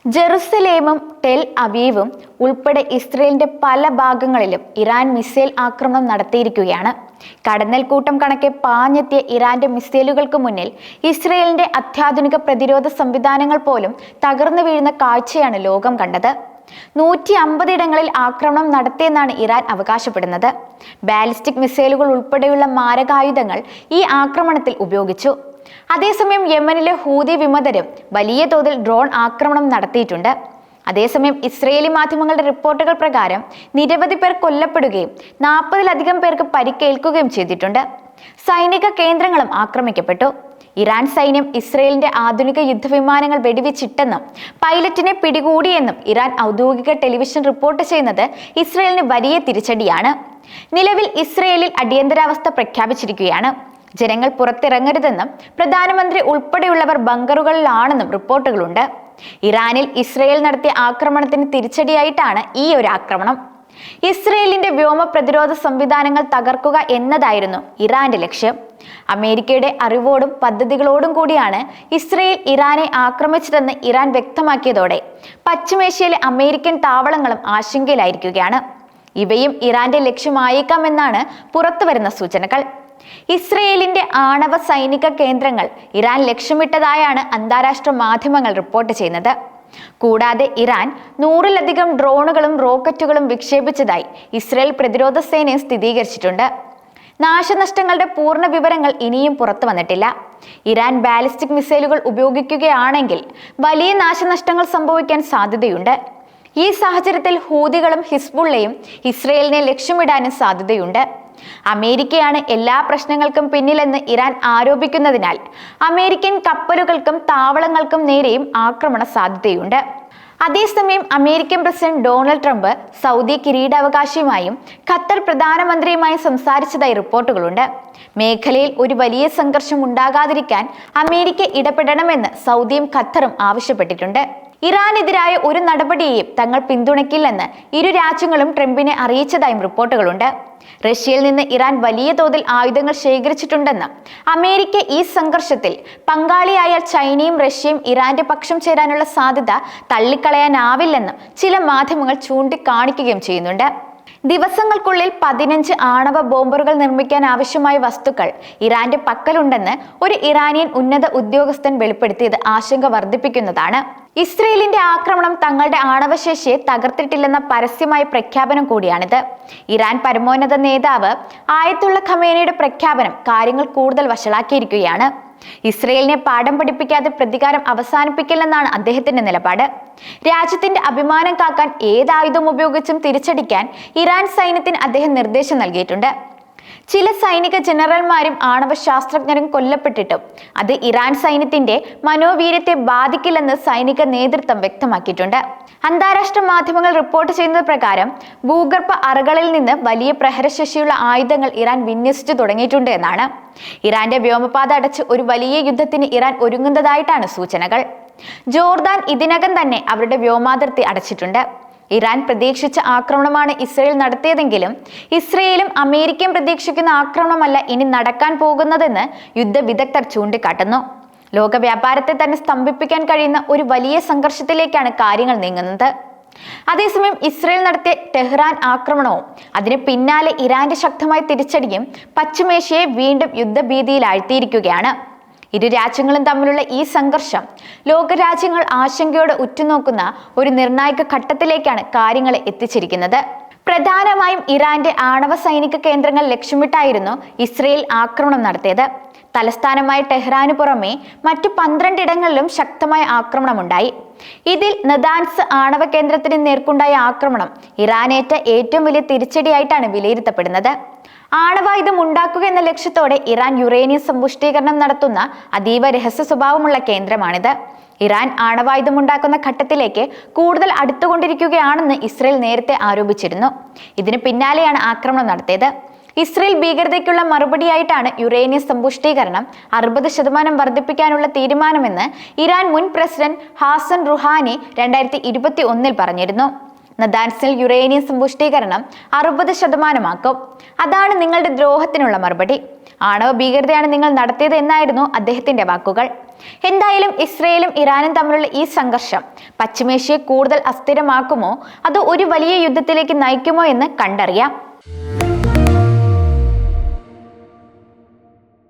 ജെറുസലേമും tell അവീവും ഉൾപ്പെടെ ഇസ്രയേലിന്റെ പല ഭാഗങ്ങളിലും ഇറാൻ മിസൈൽ ആക്രമണം നടത്തിയിരിക്കുകയാണ്. കടന്നൽക്കൂട്ടം കണക്കെ പാഞ്ഞെത്തിയ ഇറാന്റെ മിസൈലുകൾക്ക് മുന്നിൽ ഇസ്രയേലിന്റെ അത്യാധുനിക പ്രതിരോധ സംവിധാനങ്ങൾ പോലും തകർന്നു വീഴുന്ന കാഴ്ചയാണ് ലോകം കണ്ടത്. 150 ഇടങ്ങളിൽ ആക്രമണം നടത്തിയെന്നാണ് ഇറാൻ അവകാശപ്പെടുന്നത്. ബാലിസ്റ്റിക് മിസൈലുകൾ ഉൾപ്പെടെയുള്ള മാരകായുധങ്ങൾ ഈ ആക്രമണത്തിൽ ഉപയോഗിച്ചു. അതേസമയം യമനിലെ ഹൂതി വിമതരും വലിയ തോതിൽ ഡ്രോൺ ആക്രമണം നടത്തിയിട്ടുണ്ട്. അതേസമയം ഇസ്രയേലി മാധ്യമങ്ങളുടെ റിപ്പോർട്ടുകൾ പ്രകാരം നിരവധി പേർ കൊല്ലപ്പെടുകയും 40-ലധികം പേർക്ക് പരിക്കേൽക്കുകയും ചെയ്തിട്ടുണ്ട്. സൈനിക കേന്ദ്രങ്ങളും ആക്രമിക്കപ്പെട്ടു. ഇറാൻ സൈന്യം ഇസ്രയേലിന്റെ ആധുനിക യുദ്ധവിമാനങ്ങൾ വെടിവെച്ചിട്ടെന്നും പൈലറ്റിനെ പിടികൂടിയെന്നും ഇറാൻ ഔദ്യോഗിക ടെലിവിഷൻ റിപ്പോർട്ട് ചെയ്യുന്നത് ഇസ്രയേലിന് വലിയ തിരിച്ചടിയാണ്. നിലവിൽ ഇസ്രയേലിൽ അടിയന്തരാവസ്ഥ പ്രഖ്യാപിച്ചിരിക്കുകയാണ്. ജനങ്ങൾ പുറത്തിറങ്ങരുതെന്നും പ്രധാനമന്ത്രി ഉൾപ്പെടെയുള്ളവർ ബങ്കറുകളിലാണെന്നും റിപ്പോർട്ടുകളുണ്ട്. ഇറാനിൽ ഇസ്രയേൽ നടത്തിയ ആക്രമണത്തിന് തിരിച്ചടിയായിട്ടാണ് ഈ ഒരു ആക്രമണം. ഇസ്രയേലിന്റെ വ്യോമ പ്രതിരോധ സംവിധാനങ്ങൾ തകർക്കുക എന്നതായിരുന്നു ഇറാന്റെ ലക്ഷ്യം. അമേരിക്കയുടെ അറിവോടും പദ്ധതികളോടും കൂടിയാണ് ഇസ്രയേൽ ഇറാനെ ആക്രമിച്ചതെന്ന് ഇറാൻ വ്യക്തമാക്കിയതോടെ പശ്ചിമേഷ്യയിലെ അമേരിക്കൻ താവളങ്ങളും ആശങ്കയിലായിരിക്കുകയാണ്. ഇവയും ഇറാന്റെ ലക്ഷ്യമായേക്കാമെന്നാണ് പുറത്തുവരുന്ന സൂചനകൾ. ഇസ്രയേലിന്റെ ആണവ സൈനിക കേന്ദ്രങ്ങൾ ഇറാൻ ലക്ഷ്യമിട്ടതായാണ് അന്താരാഷ്ട്ര മാധ്യമങ്ങൾ റിപ്പോർട്ട് ചെയ്യുന്നത്. കൂടാതെ ഇറാൻ 100-ലധികം ഡ്രോണുകളും റോക്കറ്റുകളും വിക്ഷേപിച്ചതായി ഇസ്രയേൽ പ്രതിരോധ സേന സ്ഥിരീകരിച്ചിട്ടുണ്ട്. നാശനഷ്ടങ്ങളുടെ പൂർണ്ണ വിവരങ്ങൾ ഇനിയും പുറത്തു വന്നിട്ടില്ല. ഇറാൻ ബാലിസ്റ്റിക് മിസൈലുകൾ ഉപയോഗിക്കുകയാണെങ്കിൽ വലിയ നാശനഷ്ടങ്ങൾ സംഭവിക്കാൻ സാധ്യതയുണ്ട്. ഈ സാഹചര്യത്തിൽ ഹൂതികളും ഹിസ്ബുള്ളയും ഇസ്രയേലിനെ ലക്ഷ്യമിടാനും സാധ്യതയുണ്ട്. അമേരിക്കയാണ് എല്ലാ പ്രശ്നങ്ങൾക്കും പിന്നിലെന്ന് ഇറാൻ ആരോപിക്കുന്നതിനാൽ അമേരിക്കൻ കപ്പലുകൾക്കും താവളങ്ങൾക്കും നേരെയും ആക്രമണ സാധ്യതയുണ്ട്. അതേസമയം American president Donald Trump Saudi കിരീടാവകാശിയുമായും ഖത്തർ പ്രധാനമന്ത്രിയുമായും സംസാരിച്ചതായി റിപ്പോർട്ടുകളുണ്ട്. മേഖലയിൽ ഒരു വലിയ സംഘർഷം ഉണ്ടാകാതിരിക്കാൻ അമേരിക്ക ഇടപെടണമെന്ന് സൗദിയും ഖത്തറും ആവശ്യപ്പെട്ടിട്ടുണ്ട്. ഇറാനെതിരായ ഒരു നടപടിയെയും തങ്ങൾ പിന്തുണയ്ക്കില്ലെന്ന് ഇരു രാജ്യങ്ങളും ട്രംപിനെ അറിയിച്ചതായും റിപ്പോർട്ടുകളുണ്ട്. റഷ്യയിൽ നിന്ന് ഇറാൻ വലിയ തോതിൽ ആയുധങ്ങൾ ശേഖരിച്ചിട്ടുണ്ടെന്ന് അമേരിക്ക ഈ സംഘർഷത്തിൽ പങ്കാളിയായാൽ ചൈനയും റഷ്യയും ഇറാന്റെ പക്ഷം ചേരാനുള്ള സാധ്യത തള്ളിക്കളയാനാവില്ലെന്നും ചില മാധ്യമങ്ങൾ ചൂണ്ടിക്കാണിക്കുകയും ചെയ്യുന്നുണ്ട്. ദിവസങ്ങൾക്കുള്ളിൽ 15 ആണവ ബോംബറുകൾ നിർമ്മിക്കാൻ ആവശ്യമായ വസ്തുക്കൾ ഇറാന്റെ പക്കലുണ്ടെന്ന് ഒരു ഇറാനിയൻ ഉന്നത ഉദ്യോഗസ്ഥൻ വെളിപ്പെടുത്തിയത് ആശങ്ക വർദ്ധിപ്പിക്കുന്നതാണ്. ഇസ്രയേലിന്റെ ആക്രമണം തങ്ങളുടെ ആണവശേഷിയെ തകർത്തിട്ടില്ലെന്ന പരസ്യമായ പ്രഖ്യാപനം കൂടിയാണിത്. ഇറാൻ പരമോന്നത നേതാവ് ആയത്തുള്ള ഖമേനിയുടെ പ്രഖ്യാപനം കാര്യങ്ങൾ കൂടുതൽ വഷളാക്കിയിരിക്കുകയാണ്. ഇസ്രയേലിനെ പാഠം പഠിപ്പിക്കാതെ പ്രതികാരം അവസാനിപ്പിക്കില്ലെന്നാണ് അദ്ദേഹത്തിന്റെ നിലപാട്. രാജ്യത്തിന്റെ അഭിമാനം കാക്കാൻ ഏതായുധം ഉപയോഗിച്ചും തിരിച്ചടിക്കാൻ ഇറാൻ സൈന്യത്തിന് അദ്ദേഹം നിർദ്ദേശം നൽകിയിട്ടുണ്ട്. ചില സൈനിക ജനറൽമാരും ആണവ ശാസ്ത്രജ്ഞരും കൊല്ലപ്പെട്ടിട്ടും അത് ഇറാൻ സൈന്യത്തിന്റെ മനോവീര്യത്തെ ബാധിക്കില്ലെന്ന് സൈനിക നേതൃത്വം വ്യക്തമാക്കിയിട്ടുണ്ട്. അന്താരാഷ്ട്ര മാധ്യമങ്ങൾ റിപ്പോർട്ട് ചെയ്യുന്നത് പ്രകാരം ഭൂഗർഭ അറകളിൽ നിന്ന് വലിയ പ്രഹരശേഷിയുള്ള ആയുധങ്ങൾ ഇറാൻ വിന്യസിച്ചു തുടങ്ങിയിട്ടുണ്ട് എന്നാണ്. ഇറാന്റെ വ്യോമപാത അടച്ച് ഒരു വലിയ യുദ്ധത്തിന് ഇറാൻ ഒരുങ്ങുന്നതായിട്ടാണ് സൂചനകൾ. ജോർദാൻ ഇതിനകം തന്നെ അവരുടെ വ്യോമാതിർത്തി അടച്ചിട്ടുണ്ട്. ഇറാൻ പ്രതീക്ഷിച്ച ആക്രമണമാണ് ഇസ്രയേൽ നടത്തിയതെങ്കിലും ഇസ്രയേലും അമേരിക്കയും പ്രതീക്ഷിക്കുന്ന ആക്രമണമല്ല ഇനി നടക്കാൻ പോകുന്നതെന്ന് യുദ്ധവിദഗ്ധർ ചൂണ്ടിക്കാട്ടുന്നു. ലോക വ്യാപാരത്തെ തന്നെ സ്തംഭിപ്പിക്കാൻ കഴിയുന്ന ഒരു വലിയ സംഘർഷത്തിലേക്കാണ് കാര്യങ്ങൾ നീങ്ങുന്നത്. അതേസമയം ഇസ്രയേൽ നടത്തിയ ടെഹ്റാൻ ആക്രമണവും അതിന് പിന്നാലെ ഇറാന്റെ ശക്തമായ തിരിച്ചടിയും പശ്ചിമേഷ്യയെ വീണ്ടും യുദ്ധഭീതിയിലാഴ്ത്തിയിരിക്കുകയാണ്. ഇരു രാജ്യങ്ങളും തമ്മിലുള്ള ഈ സംഘർഷം ലോകരാജ്യങ്ങൾ ആശങ്കയോടെ ഉറ്റുനോക്കുന്ന ഒരു നിർണായക ഘട്ടത്തിലേക്കാണ് കാര്യങ്ങളെ എത്തിച്ചിരിക്കുന്നത്. പ്രധാനമായും ഇറാന്റെ ആണവ സൈനിക കേന്ദ്രങ്ങൾ ലക്ഷ്യമിട്ടായിരുന്നു ഇസ്രയേൽ ആക്രമണം നടത്തിയത്. തലസ്ഥാനമായ ടെഹ്റാനു പുറമെ മറ്റു 12 ഇടങ്ങളിലും ശക്തമായ ആക്രമണമുണ്ടായി. ഇതിൽ നദാൻസ് ആണവ കേന്ദ്രത്തിന് നേർക്കുണ്ടായ ആക്രമണം ഇറാനേറ്റ ഏറ്റവും വലിയ തിരിച്ചടിയായിട്ടാണ് വിലയിരുത്തപ്പെടുന്നത്. ആണവായുധം ഉണ്ടാക്കുക എന്ന ലക്ഷ്യത്തോടെ ഇറാൻ യുറേനിയം സമ്പുഷ്ടീകരണം നടത്തുന്ന അതീവ രഹസ്യ സ്വഭാവമുള്ള കേന്ദ്രമാണിത്. ഇറാൻ ആണവായുധം ഉണ്ടാക്കുന്ന ഘട്ടത്തിലേക്ക് കൂടുതൽ അടുത്തുകൊണ്ടിരിക്കുകയാണെന്ന് ഇസ്രയേൽ നേരത്തെ ആരോപിച്ചിരുന്നു. ഇതിന് പിന്നാലെയാണ് ആക്രമണം നടത്തിയത്. ഇസ്രയേൽ ഭീകരതയ്ക്കുള്ള മറുപടിയായിട്ടാണ് യുറേനിയം സമ്പുഷ്ടീകരണം 60% വർദ്ധിപ്പിക്കാനുള്ള തീരുമാനമെന്ന് ഇറാൻ മുൻ പ്രസിഡന്റ് ഹാസൻ റുഹാനി 2021 പറഞ്ഞിരുന്നു. നദാൻസിൽ യുറേനിയം സമ്പുഷ്ടീകരണം 60% അതാണ് നിങ്ങളുടെ ദ്രോഹത്തിനുള്ള മറുപടി. ആണവ ഭീകരതയാണ് നിങ്ങൾ നടത്തിയത് എന്നായിരുന്നു അദ്ദേഹത്തിന്റെ വാക്കുകൾ. എന്തായാലും ഇസ്രയേലും ഇറാനും തമ്മിലുള്ള ഈ സംഘർഷം പശ്ചിമേഷ്യയെ കൂടുതൽ അസ്ഥിരമാക്കുമോ അതോ ഒരു വലിയ യുദ്ധത്തിലേക്ക് നയിക്കുമോ എന്ന് കണ്ടറിയാം.